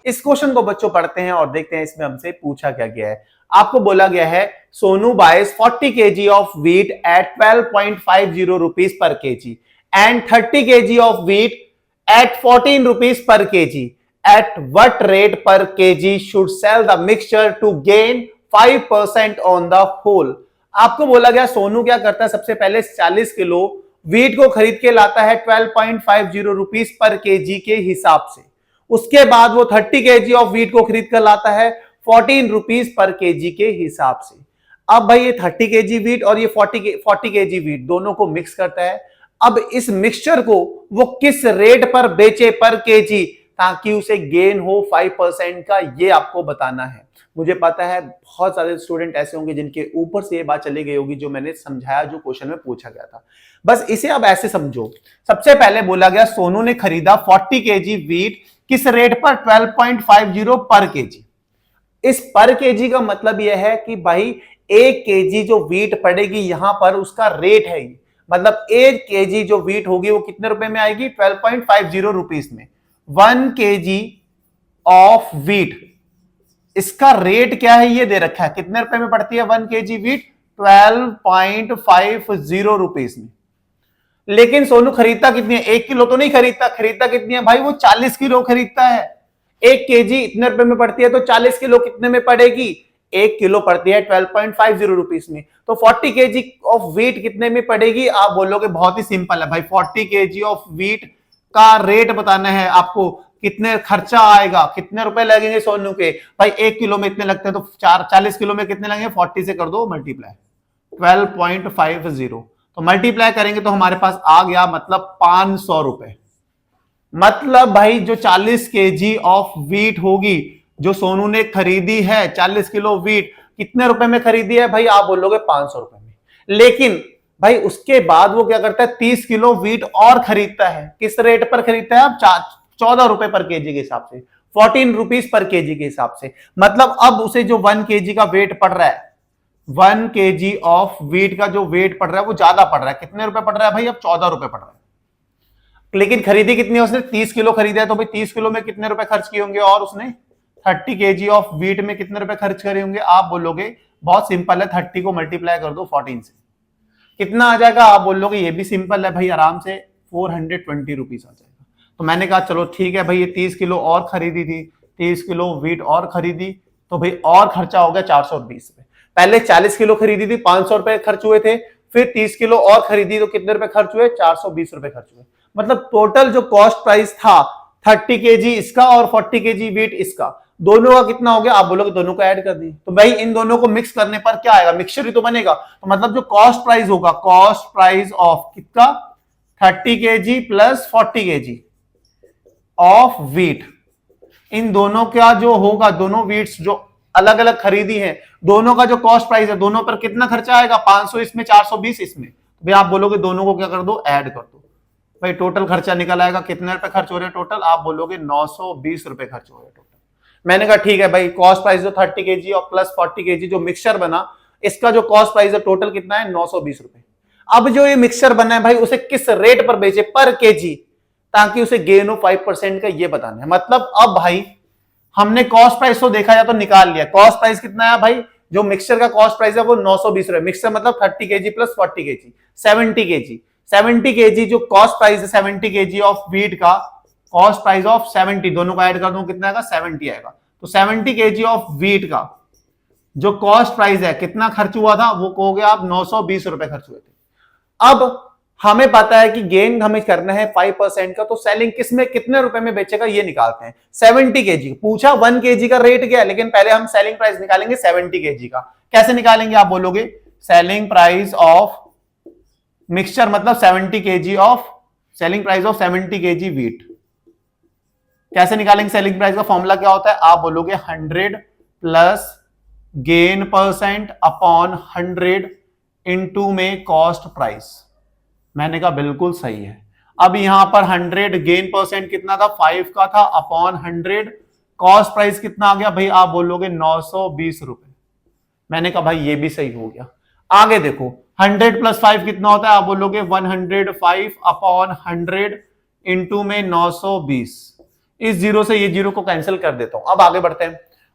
इस क्वेश्चन को बच्चों पढ़ते हैं और देखते हैं इसमें हमसे पूछा क्या गया है। आपको बोला गया है Sonu buys 40 kg of wheat at 12.50 rupees per KG and 30 kg of wheat at 14 rupees per KG. At what rate per KG should sell the mixture to gain 5% on the whole. आपको बोला गया सोनू क्या करता है, सबसे पहले 40 किलो व्हीट को खरीद के लाता है 12.50 रुपीज पर केजी के हिसाब से। उसके बाद वो 30 केजी ऑफ व्हीट को खरीद कर लाता है 14 रुपीज पर केजी के हिसाब से। अब भाई ये 30 केजी व्हीट और ये 40 केजी व्हीट दोनों को मिक्स करता है। अब इस मिक्सचर को वो किस रेट पर बेचे पर केजी ताकि उसे गेन हो 5% का, ये आपको बताना है। मुझे पता है बहुत सारे स्टूडेंट ऐसे होंगे जिनके ऊपर से ये बात चली गई होगी जो मैंने समझाया, जो क्वेश्चन में पूछा गया था। बस इसे अब ऐसे समझो। सबसे पहले बोला गया सोनू ने खरीदा 40 केजी व्हीट किस रेट पर, 12.50 पर केजी। इस पर केजी का मतलब यह है कि भाई 1 केजी जो व्हीट पड़ेगी यहां पर उसका रेट है, मतलब 1 केजी जो व्हीट होगी वो कितने रुपए में आएगी, 12.50 रुपीज में। 1 केजी ऑफ व्हीट, इसका रेट क्या है ये दे रखा है, कितने रुपए में पड़ती है 1 केजी व्हीट, 12.50 रुपीज में। लेकिन सोनू खरीदता कितनी है, 1 किलो तो नहीं खरीदता, खरीदता कितनी है भाई, वो 40 किलो खरीदता है। 1 केजी इतने रुपए में पड़ती है तो 40 किलो कितने में पड़ेगी, 1 किलो पड़ती है 12.50 रुपीज में। तो 40 केजी ऑफ व्हीट कितने में पड़ेगी, आप बोलोगे बहुत ही सिंपल है भाई, 40 केजी ऑफ व्हीट का रेट बताना है आपको, कितने खर्चा आएगा, कितने रुपए लगेंगे सोनू के। भाई 1 किलो में इतने लगते हैं तो 40 किलो में कितने लगेंगे, 40 से कर दो मल्टीप्लाई, 12.50 तो मल्टीप्लाई करेंगे तो हमारे पास आ गया मतलब 500 रुपए। मतलब भाई जो 40 केजी ऑफ व्हीट होगी जो सोनू ने खरीदी है, 40 किलो व्हीट कितने रुपए में खरीदी है भाई, आप बोलोगे 500 रुपए में। लेकिन भाई उसके बाद वो क्या करता है, 30 किलो व्हीट और खरीदता है। किस रेट पर खरीदता है, आप 14 रुपए पर केजी के हिसाब से, 14 रुपीज पर केजी के हिसाब से। मतलब अब उसे जो 1 केजी का वेट पड़ रहा है, 1 केजी ऑफ व्हीट का जो वेट पड़ रहा है वो ज्यादा पड़ रहा है। कितने रुपए पड़ रहा है भाई, अब 14 रुपए पड़ रहा है। लेकिन खरीदी कितनी है उसने, 30 किलो खरीदा है, तो भाई 30 किलो में कितने रुपए खर्च किए होंगे, और उसने 30 केजी ऑफ व्हीट में कितने रुपए खर्च करे होंगे। आप बोलोगे बहुत सिंपल है, 30 को मल्टीप्लाई कर दो 14 से, कितना आ जाएगा, आप बोलोगे ये भी सिंपल है भाई, आराम से 420 रुपीज आ जाएगा। तो मैंने कहा चलो ठीक है भाई, ये 30 किलो और खरीदी थी, 30 किलो व्हीट और खरीदी, तो भाई और खर्चा हो गया 420 रुपए। पहले 40 किलो खरीदी थी, 500 रुपए खर्च हुए थे, फिर 30 किलो और खरीदी तो कितने रुपए खर्च हुए, 420 रुपए खर्च हुए। मतलब टोटल जो कॉस्ट प्राइस था 30 केजी इसका और 40 केजी व्हीट इसका, दोनों का कितना हो गया, आप बोलोगे दोनों को ऐड कर दी। तो भाई इन दोनों को मिक्स करने पर क्या आएगा, मिक्सचर ही तो बनेगा। तो मतलब जो कॉस्ट प्राइस होगा, कॉस्ट प्राइस ऑफ कितना, 30 KG plus 40 KG of wheat, इन दोनों का जो होगा, दोनों व्हीट्स जो अलग अलग खरीदी है, दोनों का जो कॉस्ट प्राइस है, दोनों पर कितना खर्चा आएगा, 500 इसमें, 420 इसमें। भाई आप बोलोगे दोनों को क्या कर दो, ऐड कर दो। भाई टोटल खर्चा निकल आएगा, कितने रुपए खर्च हो रहे हैं टोटल, आप बोलोगे 920 रुपए खर्च हो रहे हैं टोटल। मैंने कहा ठीक है भाई, कॉस्ट प्राइस जो 30 केजी और प्लस 40 केजी जो मिक्सचर बना, इसका जो कॉस्ट प्राइस है टोटल कितना है, 920 रुपए। अब जो ये मिक्सचर बना है भाई, उसे किस रेट पर बेचे पर केजी ताकि उसे गेन हो 5% का, ये बताना है। मतलब अब भाई हमने कॉस्ट प्राइस तो देखा या तो निकाल लिया, कॉस्ट प्राइस कितना है भाई, जो मिक्सचर का कॉस्ट प्राइस है वो 920 रुपए, मिक्सचर मतलब 30 KG plus 40 KG, 70 KG. 70 KG जो कॉस्ट प्राइस है, 70 केजी ऑफ व्हीट का कॉस्ट प्राइस ऑफ 70, दोनों को ऐड कर दूं कितना आएगा, 70 आएगा। तो 70 केजी ऑफ व्हीट का जो कॉस्ट प्राइस है, कितना खर्च हुआ था, वो कहोगे आप 920 रुपए खर्च हुए थे। अब हमें पता है कि गेन हमें करना है 5% का, तो सेलिंग किस में कितने रुपए में बेचेगा ये निकालते हैं। 70 केजी पूछा, 1 केजी का रेट क्या है, लेकिन पहले हम सेलिंग प्राइस निकालेंगे 70 केजी का। कैसे निकालेंगे, आप बोलोगे सेलिंग प्राइस ऑफ मिक्सचर मतलब 70 KG of, selling price of 70 KG wheat. कैसे निकालेंगे सेलिंग प्राइस का, फॉर्मूला क्या होता है, आप बोलोगे 100 plus gain percent upon 100 into में कॉस्ट प्राइस। मैंने कहा बिल्कुल सही है। अब यहां पर 100 गेन परसेंट कितना था, 5 का था, अपॉन 100 कॉस्ट प्राइस कितना आ गया भाई, आप बोलोगे 920 रुपए। मैंने कहा भाई ये भी सही हो गया। आगे देखो 100 प्लस 5 कितना होता है, आप बोलोगे 105 अपॉन 100 इंटू में 920। इस जीरो से ये जीरो को कैंसिल कर देता हूं। अब आगे बढ़ते हैं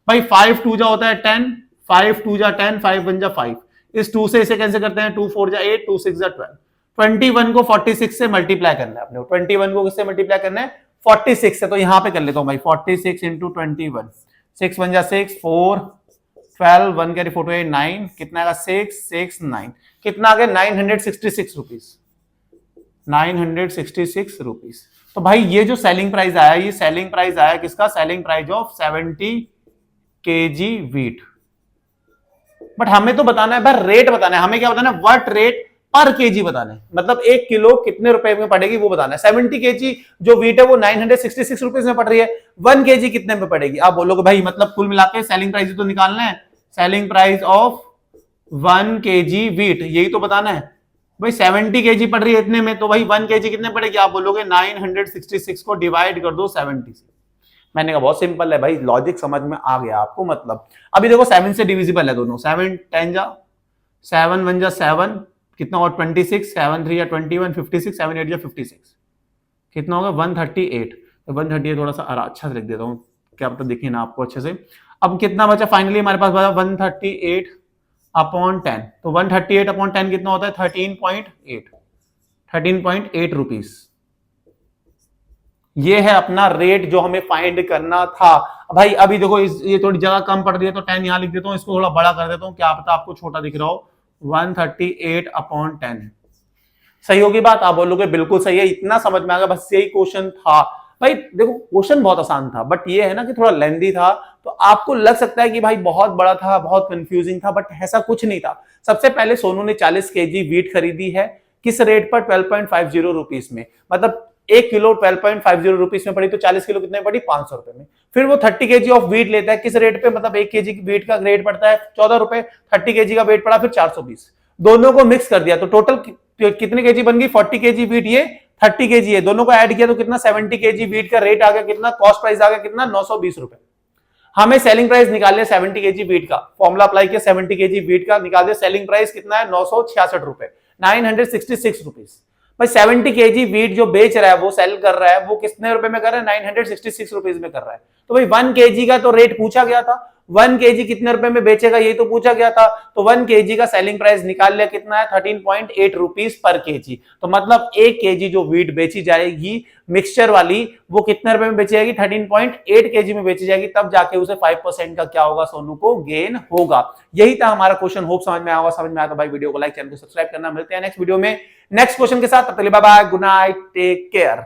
भाई, 5 2 जा होता है 10, 5 2 जा 10, 5 1 जा 5, इस 2 से इसे कैंसिल करते हैं, 2 4 जा 8, 2 6 जा 12, 21 को 46 से मल्टीप्लाई करना है अपने, 21 को किससे मल्टीप्लाई करना है, 46 से। तो यहां पे कर लेता हूं भाई 46 इंटू 21, 6 1 जा 6, 4 12, 1 कैरी 4 8 9, कितना आएगा 6 6 9, कितना आ गया 966 रुपीज, 966 रुपीज। तो भाई ये जो सेलिंग प्राइस आया, ये सेलिंग प्राइस आया किसका, selling price of 70 KG wheat. But हमें तो बताना है भाई रेट बताना है, हमें क्या बताना है, व्हाट रेट पर केजी बताना है, मतलब 1 किलो कितने रुपए में पड़ेगी वो बताना है। 70 केजी जो वीट है वो 966 रुपीज में पड़ रही है, 1 केजी कितने में पड़ेगी। आप बोलोगे भाई मतलब कुल मिला के सेलिंग प्राइस तो निकालना है, selling price of 1 KG wheat, यही तो बताना है भाई। 70 केजी पड़ रही है इतने में, तो भाई 1 केजी कितने पड़ेगी, आप बोलोगे 966 को डिवाइड कर दो 70 से। मैंने कहा बहुत सिंपल है भाई, लॉजिक समझ में आ गया आपको। मतलब अभी देखो 7 से डिविजिबल है दोनों, 7 10 जा 7 1 जा 7, कितना और 26, 7 3 या 21, 56, 7 8 या 56, कितना होगा 138। तो 138 थोड़ा सा अच्छा से लिख देता हूँ, क्या पता दिखे ना आपको अच्छे से। अब कितना बचा फाइनली हमारे पास बचा 138 अपॉन 10, तो 138 अपॉन 10 कितना होता है 13.8 रुपीज। ये है अपना रेट जो हमें फाइंड करना था भाई। अभी देखो ये थोड़ी जगह कम पड़ रही है तो 10 यहां लिख देता हूं, इसको थोड़ा बड़ा कर देता हूं, क्या पता आपको छोटा दिख रहा हो। 138 अपॉन 10 सही होगी बात, आप बोलोगे बिल्कुल सही है, इतना समझ में आ गया, बस यही क्वेश्चन था भाई। देखो क्वेश्चन बहुत आसान था, बट ये है ना कि थोड़ा लेंदी था, तो आपको लग सकता है कि भाई बहुत बड़ा था, बहुत कंफ्यूजिंग था, बट ऐसा कुछ नहीं था। सबसे पहले सोनू ने 40 केजी वीट खरीदी है, किस रेट पर, 12.50 रुपीज में, मतलब 1 किलो 12.50 रुपीज में पड़ी, तो 40 किलो कितने पड़ी, 500 रुपए में। फिर वो 30 केजी ऑफ वीट लेता है, किस रेट पे, मतलब 1 केजी वीट का रेट पड़ता है 14 रुपए, 30 केजी का वेट पड़ा फिर 420, दोनों को मिक्स कर दिया तो टोटल कितने केजी बन गई, 40 केजी वीट, ये 30 केजी है, दोनों को ऐड किया तो कितना 70 केजी वीट का रेट आ गया, कितना कॉस्ट प्राइस आ गया, कितना 920 रुपए। हमें सेलिंग प्राइस निकाल लिया 70 केजी वीट का, फॉर्मुला अप्लाई किया 70 केजी वीट का, निकाल दिया सेलिंग प्राइस कितना है 966 रुपए, 966 रुपीज। भाई 70 केजी वीट जो बेच रहा है, वो सेल कर रहा है, वो कितने रुपए में कर रहा है, 966 रुपीज में कर रहा है। तो भाई 1 केजी का तो रेट पूछा गया था, 1 केजी कितने रुपए में बेचेगा ये तो पूछा गया था, तो 1 केजी का सेलिंग प्राइस निकाल लिया, कितना है 13.8 रुपीज पर केजी। तो मतलब 1 केजी जो वीट बेची जाएगी मिक्सचर वाली, वो कितने रुपए में बेची जाएगी, 13.8 केजी में बेची जाएगी, तब जाके उसे 5% का क्या होगा, सोनू को गेन होगा। यही था हमारा क्वेश्चन, होप समझ में आया, समझ में आया तो भाई वीडियो को लाइक, चैनल को सब्सक्राइब करना। मिलते हैं नेक्स्ट वीडियो में नेक्स्ट क्वेश्चन के साथ, तब तक bye bye, good night, take care.